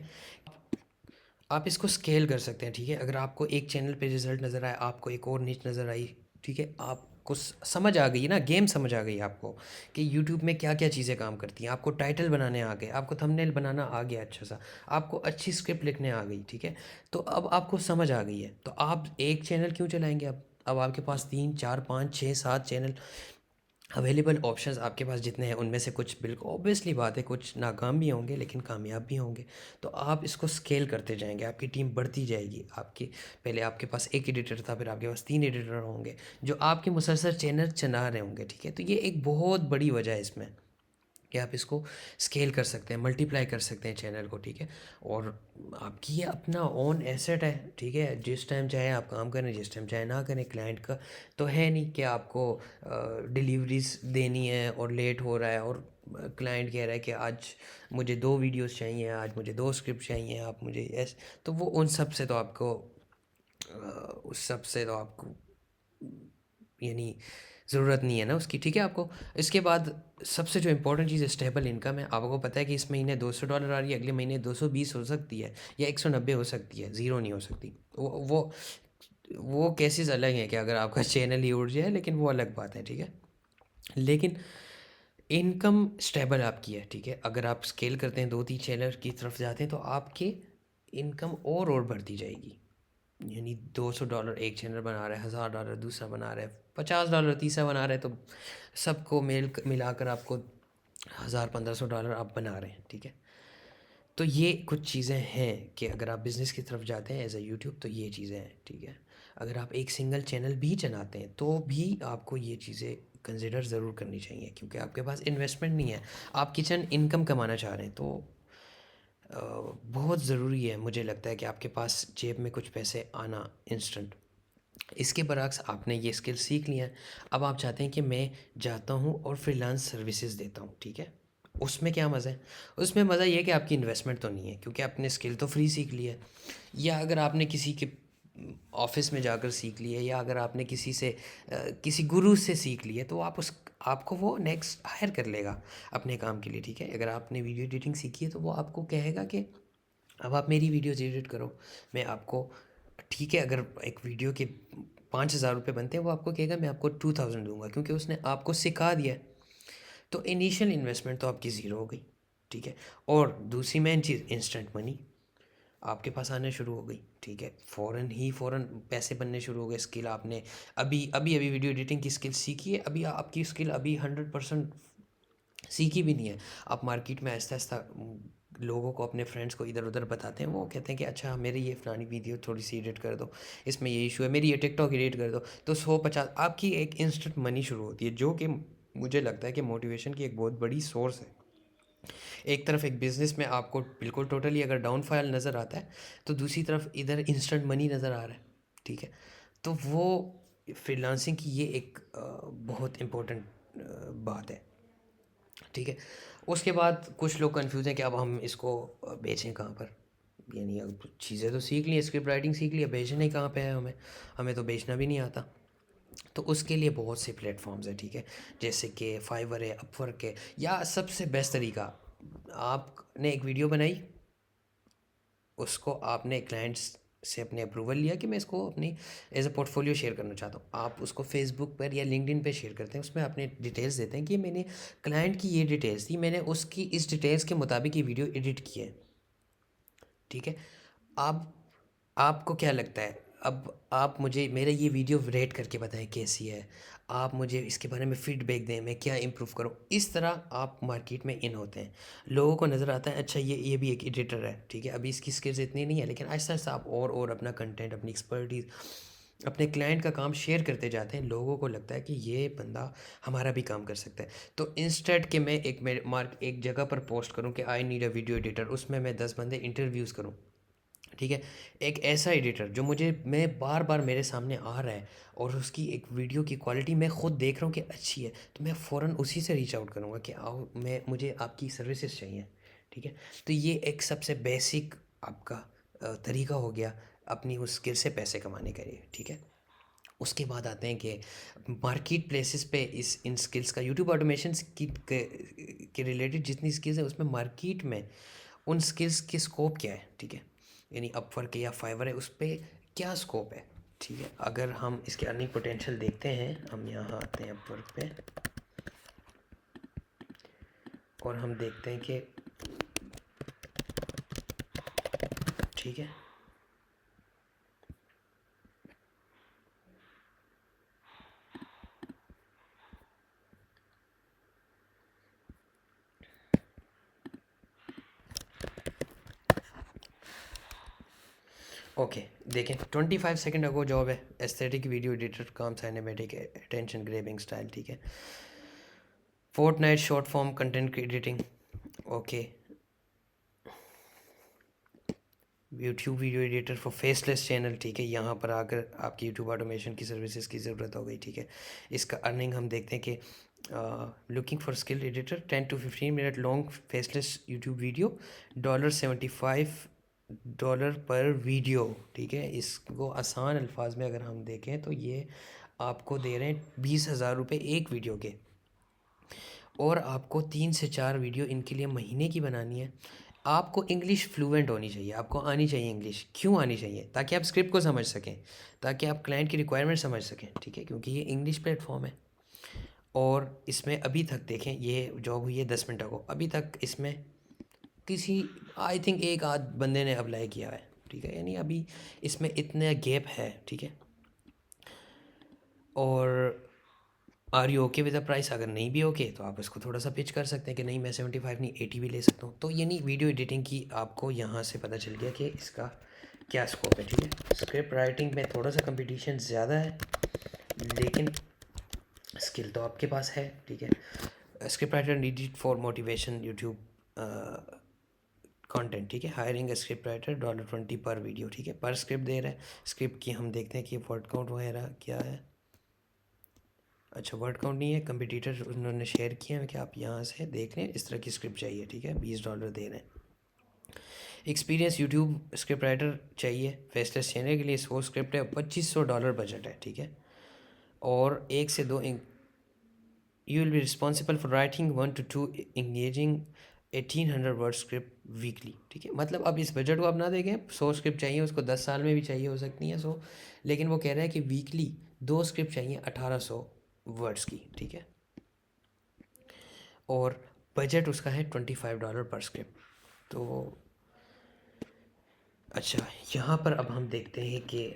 आप इसको स्केल कर सकते हैं, ठीक है। अगर आपको एक चैनल पे रिजल्ट नज़र आया, आपको एक और नीच नज़र आई, ठीक है, आपको समझ आ गई ना, गेम समझ आ गई आपको कि यूट्यूब में क्या क्या चीज़ें काम करती हैं, आपको टाइटल बनाने आ गए, आपको थंबनेल बनाना आ गया अच्छा सा, आपको अच्छी स्क्रिप्ट लिखने आ गई, ठीक है, तो अब आपको समझ आ गई है, तो आप एक चैनल क्यों चलाएंगे? अब आपके पास 3 4 5 6 7 चैनल अवेलेबल ऑप्शंस आपके पास जितने हैं, उनमें से कुछ बिल्कुल ऑब्वियसली बात है कुछ नाकाम भी होंगे लेकिन कामयाब भी होंगे, तो आप इसको स्केल करते जाएंगे, आपकी टीम बढ़ती जाएगी। आपकी पहले आपके पास एक एडिटर था, फिर आपके पास 3 एडिटर होंगे जो आपके मुसलसल चैनल चला रहे होंगे, ठीक है। तो ये एक बहुत बड़ी वजह है इसमें कि आप इसको स्केल कर सकते हैं, मल्टीप्लाई कर सकते हैं चैनल को, ठीक है। और आपकी ये अपना ओन एसेट है, ठीक है, जिस टाइम चाहे आप काम करें, जिस टाइम चाहे ना करें। क्लाइंट का तो है नहीं कि आपको डिलीवरीज देनी है और लेट हो रहा है और क्लाइंट कह रहा है कि आज मुझे 2 वीडियोस चाहिए, आज मुझे 2 स्क्रिप्ट चाहिए, आप मुझे ऐस, तो वो उन सब से तो आपको उस सब से तो आपको यानी ज़रूरत नहीं है ना उसकी, ठीक है। आपको इसके बाद सबसे जो इम्पोर्टेंट चीज़ है स्टेबल इनकम है। आपको पता है कि इस महीने $200 आ रही है, अगले महीने 220 हो सकती है या 190 हो सकती है, ज़ीरो नहीं हो सकती। वो केसेस अलग हैं कि अगर आपका चैनल ही उड़ जाए, लेकिन वो अलग बात है, ठीक है। लेकिन इनकम स्टेबल आपकी है, ठीक है। अगर आप स्केल करते हैं, 2-3 चैनल की तरफ जाते हैं, तो आपकी इनकम और बढ़ती जाएगी। यानी $200 एक चैनल बना रहा है, $1000 दूसरा बना रहा है, $50 तीसरा बना रहा है, तो सबको मिलाकर आपको 1000-1500 आप बना रहे हैं, ठीक है। तो ये कुछ चीज़ें हैं कि अगर आप बिज़नेस की तरफ जाते हैं एज अ यूट्यूब, तो ये चीज़ें हैं, ठीक है। अगर आप एक सिंगल चैनल भी चलाते हैं तो भी आपको ये चीज़ें कंसिडर ज़रूर करनी चाहिए, क्योंकि आपके पास इन्वेस्टमेंट नहीं है, आप किचन इनकम कमाना चाह रहे हैं, तो बहुत ज़रूरी है, मुझे लगता है कि आपके पास जेब में कुछ पैसे आना इंस्टेंट। इसके बरअक्स आपने ये स्किल सीख लिया है, अब आप चाहते हैं कि मैं जाता हूँ और फ्रीलांस सर्विसेज देता हूँ, ठीक है। उसमें क्या मज़ा है? उसमें मज़ा ये है कि आपकी इन्वेस्टमेंट तो नहीं है, क्योंकि आपने स्किल तो फ्री सीख ली है। या अगर आपने किसी के ऑफिस में जाकर सीख ली है, या अगर आपने किसी से किसी गुरु से सीख ली है, तो आपको वो नेक्स्ट हायर कर लेगा अपने काम के लिए, ठीक है। अगर आपने वीडियो एडिटिंग सीखी है तो वो आपको कहेगा कि अब आप मेरी वीडियोज़ एडिट करो, मैं आपको, ठीक है, अगर एक वीडियो के 5000 रुपये बनते हैं, वो आपको कहेगा मैं आपको 2000 दूंगा, क्योंकि उसने आपको सिखा दिया है। तो इनिशियल इन्वेस्टमेंट तो आपकी ज़ीरो हो गई, ठीक है। और दूसरी मेन चीज़, इंस्टेंट मनी आपके पास आने शुरू हो गई, ठीक है। फ़ौरन पैसे बनने शुरू हो गए। स्किल आपने अभी अभी अभी वीडियो एडिटिंग की स्किल सीखी है, अभी आपकी स्किल अभी 100% सीखी भी नहीं है। आप मार्केट में आहिस्ता-आहिस्ता लोगों को, अपने फ्रेंड्स को इधर-उधर बताते हैं, वो कहते हैं कि अच्छा मेरी ये फलानी वीडियो थोड़ी-सी एडिट कर दो, इसमें ये इश्यू है, मेरी ये टिकटॉक एडिट कर दो, तो 100-50 आपकी एक इंस्टेंट मनी शुरू होती है, जो कि मुझे लगता है कि मोटिवेशन की एक बहुत बड़ी सोर्स है। एक तरफ एक बिज़नेस में आपको बिल्कुल टोटली अगर डाउनफॉल नज़र आता है, तो दूसरी तरफ इधर इंस्टेंट मनी नज़र आ रहा है, ठीक है? तो वो फ्रीलांसिंग की ये एक बहुत इम्पोर्टेंट बात है, ठीक है? उसके बाद कुछ लोग कन्फ्यूज़ हैं कि अब हम इसको बेचें कहाँ पर? यानी अब चीज़ें तो सीख ली हैं, स्क्रिप्ट राइटिंग सीख ली है, बेचना ही कहाँ पे है हमें? हमें तो बेचना भी नहीं आता। तो उसके लिए बहुत से प्लेटफॉर्म्स हैं, ठीक है? जैसे कि फाइवर है, अपवर्क है, या सबसे बेस्ट तरीका, आपने एक वीडियो बनाई, उसको आपने क्लाइंट्स से अपने अप्रूवल लिया कि मैं इसको अपनी एज अ पोर्टफोलियो शेयर करना चाहता हूँ, आप उसको फेसबुक पर या लिंक्डइन पे शेयर करते हैं, उसमें अपने डिटेल्स देते हैं कि मैंने क्लाइंट की ये डिटेल्स दी, मैंने उसकी इस डिटेल्स के मुताबिक ये वीडियो एडिट की है, ठीक है? आप आपको क्या लगता है, अब आप मुझे मेरा ये वीडियो रेट करके बताएं कैसी है, आप मुझे इसके बारे में फीडबैक दें, मैं क्या इम्प्रूव करूं, इस तरह आप मार्केट में इन होते हैं। लोगों को नज़र आता है अच्छा ये भी एक एडिटर है, ठीक है, अभी इसकी स्किल्स इतनी नहीं है, लेकिन आहिस्ता आहिस्ता आप और अपना कंटेंट, अपनी एक्सपर्टीज़, अपने क्लाइंट का काम शेयर करते जाते हैं, लोगों को लगता है कि ये बंदा हमारा भी काम कर सकता है। तो इंस्टेड कि मैं एक जगह पर पोस्ट करूं कि I need a video editor, उसमें मैं 10 बंदे इंटरव्यूज़ करूं, ठीक है, एक ऐसा एडिटर जो मैं बार बार मेरे सामने आ रहा है और उसकी एक वीडियो की क्वालिटी मैं खुद देख रहा हूँ कि अच्छी है, तो मैं फ़ौरन उसी से रीच आउट करूँगा कि आओ, मुझे आपकी सर्विसेज चाहिए, ठीक है? तो ये एक सबसे बेसिक आपका तरीका हो गया अपनी उस स्किल से पैसे कमाने का, ये ठीक है। उसके बाद आते हैं कि मार्केट प्लेसेस पे इस इन स्किल्स का, यूट्यूब ऑटोमेशन के रिलेटेड जितनी स्किल्स है उसमें मार्केट में उन स्किल्स की स्कोप क्या है, ठीक है? यानी अपवर्क या फाइवर है, उस पर क्या स्कोप है, ठीक है? अगर हम इसके अर्निंग पोटेंशियल देखते हैं, हम यहाँ आते हैं अपवर्क पे और हम देखते हैं कि ठीक है, ओके, देखें 25 सेकेंड अगो जॉब है, एस्थेटिक वीडियो एडिटर, काम साइनेमेटिक, अटेंशन ग्रेबिंग स्टाइल, ठीक है, फोर्टनाइट शॉर्ट फॉर्म कंटेंट की editing, okay, YouTube video editor for faceless channel, ठीक है, यहाँ पर आकर आपकी यूट्यूब ऑटोमेशन की सर्विसेज की ज़रूरत हो गई, ठीक है। इसका अर्निंग हम देखते हैं कि looking for skilled editor, 10 to 15 minute long faceless YouTube video, $75 पर वीडियो, ठीक है। इसको आसान अल्फाज में अगर हम देखें तो ये आपको दे रहे हैं 20,000 रुपये एक वीडियो के, और आपको 3 से 4 वीडियो इनके लिए महीने की बनानी है। आपको इंग्लिश फ्लुएंट होनी चाहिए, आपको आनी चाहिए इंग्लिश। क्यों आनी चाहिए? ताकि आप स्क्रिप्ट को समझ सकें, ताकि आप क्लाइंट की रिक्वायरमेंट समझ सकें, ठीक है, क्योंकि ये इंग्लिश प्लेटफॉर्म है। और इसमें अभी तक देखें, ये जॉब हुई है 10 मिनट को, अभी तक इसमें किसी, आई थिंक एक आध बंदे ने अप्लाई किया है, ठीक है, यानी अभी इसमें इतना गैप है, ठीक है। और are you okay with the price? अगर नहीं भी ओके तो आप इसको थोड़ा सा पिच कर सकते हैं कि नहीं, मैं 75 नहीं 80 भी ले सकता हूँ। तो यानी वीडियो एडिटिंग की आपको यहाँ से पता चल गया कि इसका क्या स्कोप है, ठीक है। स्क्रिप्ट राइटिंग में थोड़ा सा कंपटीशन ज़्यादा है, लेकिन स्किल तो आपके पास है, ठीक है। Script writer needed for motivation YouTube content, ठीक है। हायरिंग स्क्रिप्ट राइटर $20 पर वीडियो, ठीक है, पर स्क्रिप्ट दे रहा है। स्क्रिप्ट की हम देखते हैं कि वर्ड काउंट वगैरह क्या है। अच्छा, वर्ड काउंट नहीं है, कंपटीटर उन्होंने शेयर किए हैं कि आप यहाँ से देख लें, इस तरह की स्क्रिप्ट चाहिए, ठीक है, $20 दे रहे हैं। एक्सपीरियंस यूट्यूब स्क्रिप्ट राइटर चाहिए फेसलेस चैनल के लिए, वो स्क्रिप्ट है, $2500 बजट है, ठीक है। और 1 से 2 you will be responsible for writing 1 to 2 engaging 1800 word script weekly, ठीक है। मतलब अब इस बजट को आप ना देखें, 100 स्क्रिप्ट चाहिए उसको, 10 साल में भी चाहिए हो सकती हैं 100, लेकिन वो कह रहा है कि वीकली 2 स्क्रिप्ट चाहिए 1800 वर्ड्स की, ठीक है। और बजट उसका है $25 पर स्क्रिप्ट। तो अच्छा, यहाँ पर अब हम देखते हैं कि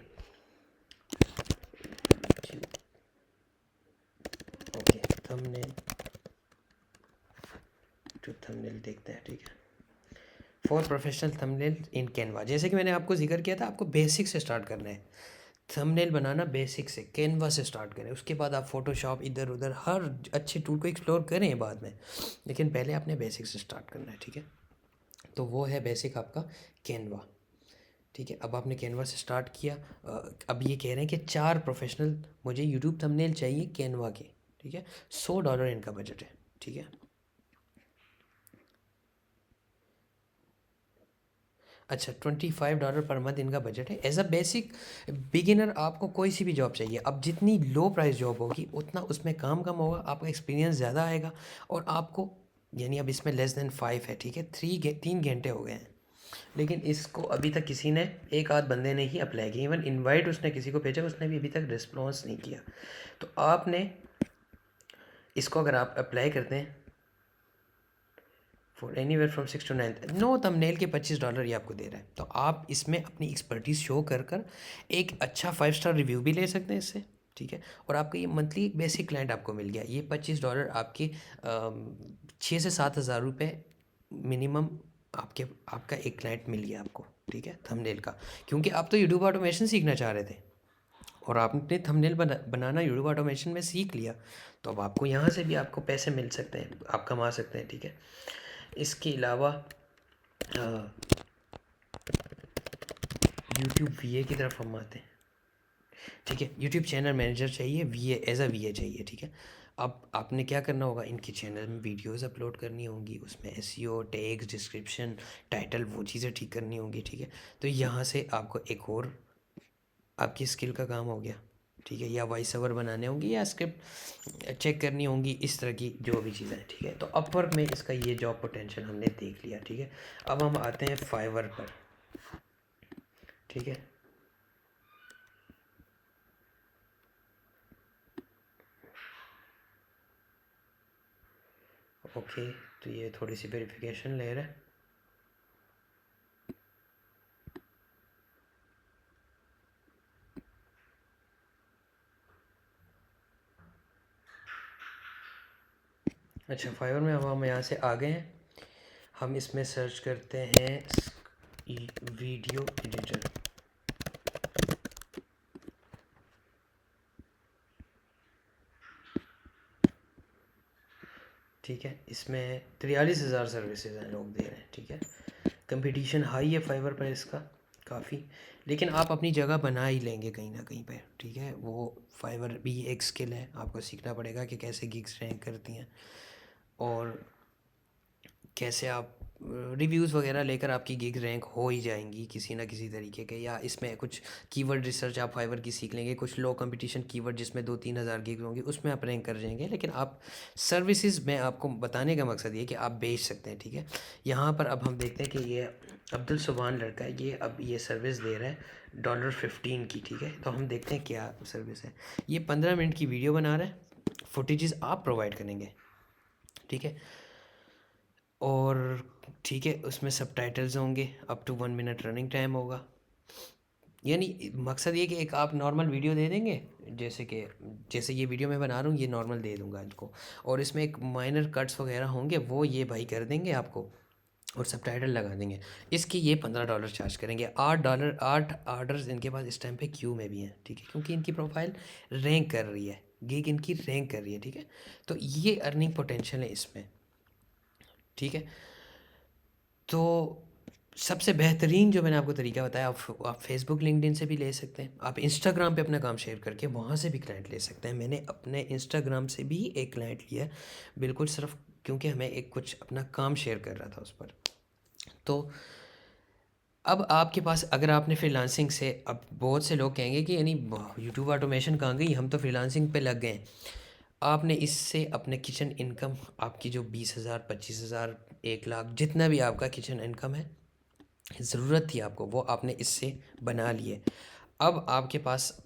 ओके, हमने यूट्यूब थंबनेल देखते हैं, ठीक है। For professional thumbnail in Canva, जैसे कि मैंने आपको जिक्र किया था, आपको बेसिक से स्टार्ट करना है। थंबनेल बनाना बेसिक से, कैनवा से स्टार्ट करें। उसके बाद आप फोटोशॉप इधर उधर हर अच्छे टूल को एक्सप्लोर करें बाद में, लेकिन पहले आपने बेसिक से स्टार्ट करना है, ठीक है। तो वो है बेसिक आपका कैनवा, ठीक है। अब आपने कैनवा से स्टार्ट किया। अब ये कह रहे हैं कि 4 प्रोफेशनल मुझे यूट्यूब थंबनेल चाहिए कैनवा के, ठीक है। $100 इनका बजट है, ठीक है। अच्छा, $25 पर मंथ इनका बजट है। एज अ बेसिक बिगिनर आपको कोई सी भी जॉब चाहिए, अब जितनी लो प्राइस जॉब होगी उतना उसमें काम कम होगा, आपका एक्सपीरियंस ज़्यादा आएगा, और आपको यानी अब इसमें लेस देन 5 है, ठीक है। 3 घंटे हो गए हैं, लेकिन इसको अभी तक किसी ने, एक आध बंदे ने ही अप्लाई किया। इवन इनवाइट उसने किसी को भेजा, उसने भी अभी तक रिस्पॉन्स नहीं किया। तो आपने इसको अगर आप अप्लाई करते हैं for anywhere from 6 to 9, no thumbnail के $25 ये आपको दे रहा है। तो आप इसमें अपनी एक्सपर्टीज़ शो कर कर एक अच्छा 5 स्टार रिव्यू भी ले सकते हैं इससे, ठीक है। और आपका ये मंथली एक बेसिक क्लाइंट आपको मिल गया। ये $25 आपके 6 से 7 हज़ार रुपये मिनिमम आपके, आपका एक क्लाइंट मिल गया आपको, ठीक है, थंबनेल का। क्योंकि आप तो यूट्यूब ऑटोमेशन सीखना चाह रहे थे और आपने थंबनेल बनाना यूट्यूब ऑटोमेशन में सीख लिया, तो अब आपको यहाँ से भी आपको पैसे मिल सकते हैं, आप कमा सकते हैं, ठीक है। इसके अलावा यूट्यूब वीए की तरफ हम आते हैं, ठीक है। यूट्यूब चैनल मैनेजर चाहिए, वीए एज अ वीए चाहिए, ठीक है। अब आपने क्या करना होगा, इनके चैनल में वीडियोस अपलोड करनी होंगी, उसमें एसईओ, टैग्स, डिस्क्रिप्शन, टाइटल, वो चीज़ें ठीक करनी होंगी, ठीक है। तो यहाँ से आपको एक और आपकी स्किल का काम हो गया, ठीक है। या वॉइस ओवर बनाने होंगे या स्क्रिप्ट चेक करनी होंगी, इस तरह की जो भी चीज़ें हैं, ठीक है। तो अपवर्क में इसका ये जॉब पोटेंशियल हमने देख लिया, ठीक है। अब हम आते हैं फाइवर पर, ठीक है। ओके, तो ये थोड़ी सी वेरिफिकेशन ले रहा है। अच्छा, फाइवर में अब हम यहाँ से आ गए हैं। हम इसमें सर्च करते हैं वीडियो एडिटर, ठीक है। इसमें 43,000 सर्विसेज हैं, लोग दे रहे हैं, ठीक है। कंपटीशन हाई है फाइवर पर इसका काफ़ी, लेकिन आप अपनी जगह बना ही लेंगे कहीं ना कहीं पे, ठीक है। वो फाइवर भी एक स्किल है, आपको सीखना पड़ेगा कि कैसे गिग्स रैंक करती हैं और कैसे आप रिव्यूज़ वगैरह लेकर आपकी गिग रैंक हो ही जाएंगी किसी ना किसी तरीके के। या इसमें कुछ कीवर्ड रिसर्च आप फाइवर की सीख लेंगे, कुछ लो कंपटीशन कीवर्ड जिसमें 2-3 हज़ार गिग होंगी, उसमें आप रैंक कर जाएंगे। लेकिन आप सर्विसेज में आपको बताने का मकसद ये कि आप बेच सकते हैं, ठीक है। यहाँ पर अब हम देखते हैं कि ये अब्दुल सुबहान लड़का है, ये अब ये सर्विस दे रहा है $15 की, ठीक है। तो हम देखते हैं क्या सर्विस है। ये 15 मिनट की वीडियो बना रहा है, फुटेजेस आप प्रोवाइड करेंगे, ठीक है। और ठीक है, उसमें सबटाइटल्स होंगे, up to 1 minute running time होगा। यानी मकसद ये कि एक आप नॉर्मल वीडियो दे देंगे, जैसे कि जैसे ये वीडियो मैं बना रहा हूँ ये नॉर्मल दे दूँगा इनको, और इसमें एक माइनर कट्स वगैरह होंगे वो ये भाई कर देंगे आपको, और सबटाइटल लगा देंगे। इसके ये $15 चार्ज करेंगे। $8, 8 ऑर्डर्स इनके पास इस टाइम पे क्यू में भी हैं, ठीक है, क्योंकि इनकी प्रोफाइल रैंक कर रही है, गिग इनकी रैंक कर रही है, ठीक है। तो ये अर्निंग पोटेंशियल है इसमें, ठीक है। तो सबसे बेहतरीन जो मैंने आपको तरीका बताया, आप फेसबुक लिंक्डइन से भी ले सकते हैं, आप इंस्टाग्राम पे अपना काम शेयर करके वहाँ से भी क्लाइंट ले सकते हैं। मैंने अपने इंस्टाग्राम से भी एक क्लाइंट लिया है, बिल्कुल सिर्फ क्योंकि हमें एक कुछ अपना काम शेयर कर रहा था उस पर। तो अब आपके पास, अगर आपने फ्रीलांसिंग से, अब बहुत से लोग कहेंगे कि यानी यूट्यूब ऑटोमेशन कहाँ गई, हम तो फ्रीलांसिंग पे लग गए। आपने इससे अपने किचन इनकम, आपकी जो 20,000, 25,000, 1 लाख, जितना भी आपका किचन इनकम है, ज़रूरत थी आपको, वो आपने इससे बना लिए। अब आपके पास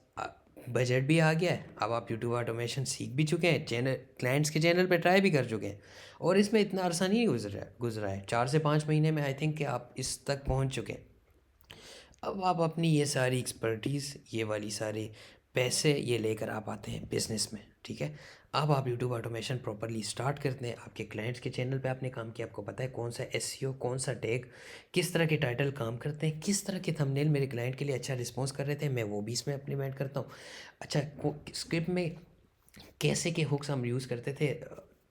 बजट भी आ गया है, अब आप यूट्यूब ऑटोमेशन सीख भी चुके हैं, चैनल क्लाइंट्स के चैनल पे ट्राई भी कर चुके हैं, और इसमें इतना अरसा नहीं गुजरा है 4 से 5 महीने में आई थिंक कि आप इस तक पहुंच चुके हैं। अब आप अपनी ये सारी एक्सपर्टीज़, ये वाली सारे पैसे ये लेकर आप आते हैं बिज़नेस में, ठीक है। अब आप यूट्यूब ऑटोमेशन प्रॉपर्ली स्टार्ट करते हैं, आपके क्लाइंट्स के चैनल पे आपने काम किया, आपको पता है कौन सा एसईओ, कौन सा टैग, किस तरह के टाइटल काम करते हैं, किस तरह के थंबनेल मेरे क्लाइंट के लिए अच्छा रिस्पॉन्स कर रहे थे, मैं वो भी इसमें इम्प्लीमेंट करता हूँ। अच्छा, स्क्रिप्ट में कैसे के हुक्स हम यूज़ करते थे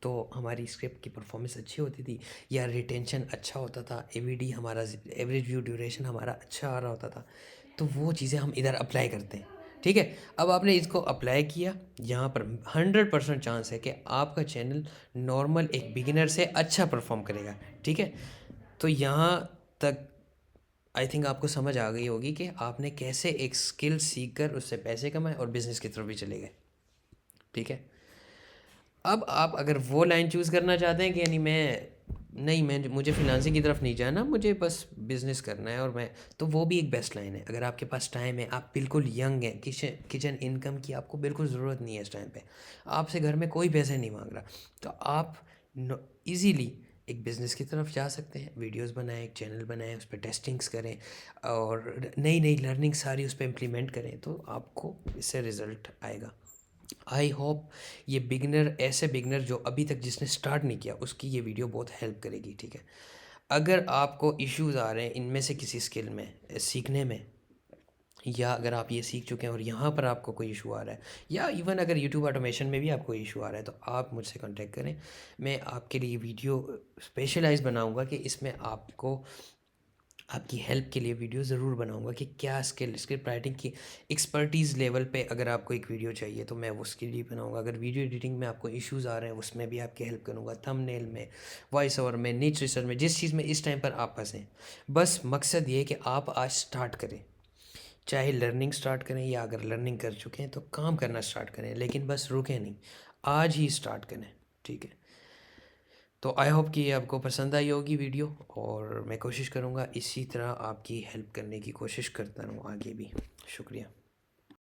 तो हमारी स्क्रिप्ट की परफॉर्मेंस अच्छी होती थी, या रिटेंशन अच्छा होता था, एवीडी हमारा, एवरेज व्यू ड्यूरेशन हमारा अच्छा आ रहा होता था। तो वो चीज़ें हम इधर अप्लाई करते हैं, ठीक है। अब आपने इसको अप्लाई किया, यहाँ पर 100% चांस है कि आपका चैनल नॉर्मल एक बिगिनर से अच्छा परफॉर्म करेगा, ठीक है। तो यहाँ तक आई थिंक आपको समझ आ गई होगी कि आपने कैसे एक स्किल सीख कर उससे पैसे कमाए और बिजनेस की तरफ भी चले गए, ठीक है। अब आप अगर वो लाइन चूज़ करना चाहते हैं कि यानी मैं मुझे फ्रीलांसिंग की तरफ नहीं जाना, मुझे बस बिज़नेस करना है, और मैं, तो वो भी एक बेस्ट लाइन है। अगर आपके पास टाइम है, आप बिल्कुल यंग हैं, किचन इनकम की आपको बिल्कुल ज़रूरत नहीं है इस टाइम पे, आपसे घर में कोई पैसे नहीं मांग रहा, तो आप इजीली एक बिज़नेस की तरफ जा सकते हैं। वीडियोस बनाएं, एक चैनल बनाएं, उस पर टेस्टिंग्स करें और नई नई लर्निंग सारी उस पर इम्प्लीमेंट करें, तो आपको इससे रिज़ल्ट आएगा। आई होप ये बिगनर, ऐसे बिगनर जो अभी तक जिसने स्टार्ट नहीं किया, उसकी ये वीडियो बहुत हेल्प करेगी, ठीक है। अगर आपको इश्यूज़ आ रहे हैं इनमें से किसी स्किल में सीखने में, या अगर आप ये सीख चुके हैं और यहाँ पर आपको कोई इशू आ रहा है, या इवन अगर यूट्यूब ऑटोमेशन में भी आपको इशू आ रहा है, तो आप मुझसे कांटेक्ट करें। मैं आपके लिए वीडियो स्पेशलाइज बनाऊंगा कि इसमें आपको, आपकी हेल्प के लिए वीडियो ज़रूर बनाऊंगा कि क्या स्क्रिप्ट राइटिंग की एक्सपर्टीज़ लेवल पे अगर आपको एक वीडियो चाहिए तो मैं उसके लिए बनाऊंगा। अगर वीडियो एडिटिंग में आपको इश्यूज़ आ रहे हैं उसमें भी आपकी हेल्प करूंगा, थंबनेल में, वॉइस ओवर में, निच रिसर्च में, जिस चीज़ में इस टाइम पर आप फंसें, बस मकसद ये है कि आप आज स्टार्ट करें। चाहे लर्निंग स्टार्ट करें या अगर लर्निंग कर चुके हैं तो काम करना स्टार्ट करें, लेकिन बस रुकें नहीं, आज ही स्टार्ट करें, ठीक है। तो आई होप कि ये आपको पसंद आई होगी वीडियो, और मैं कोशिश करूँगा इसी तरह आपकी हेल्प करने की कोशिश करता रहूँ आगे भी। शुक्रिया।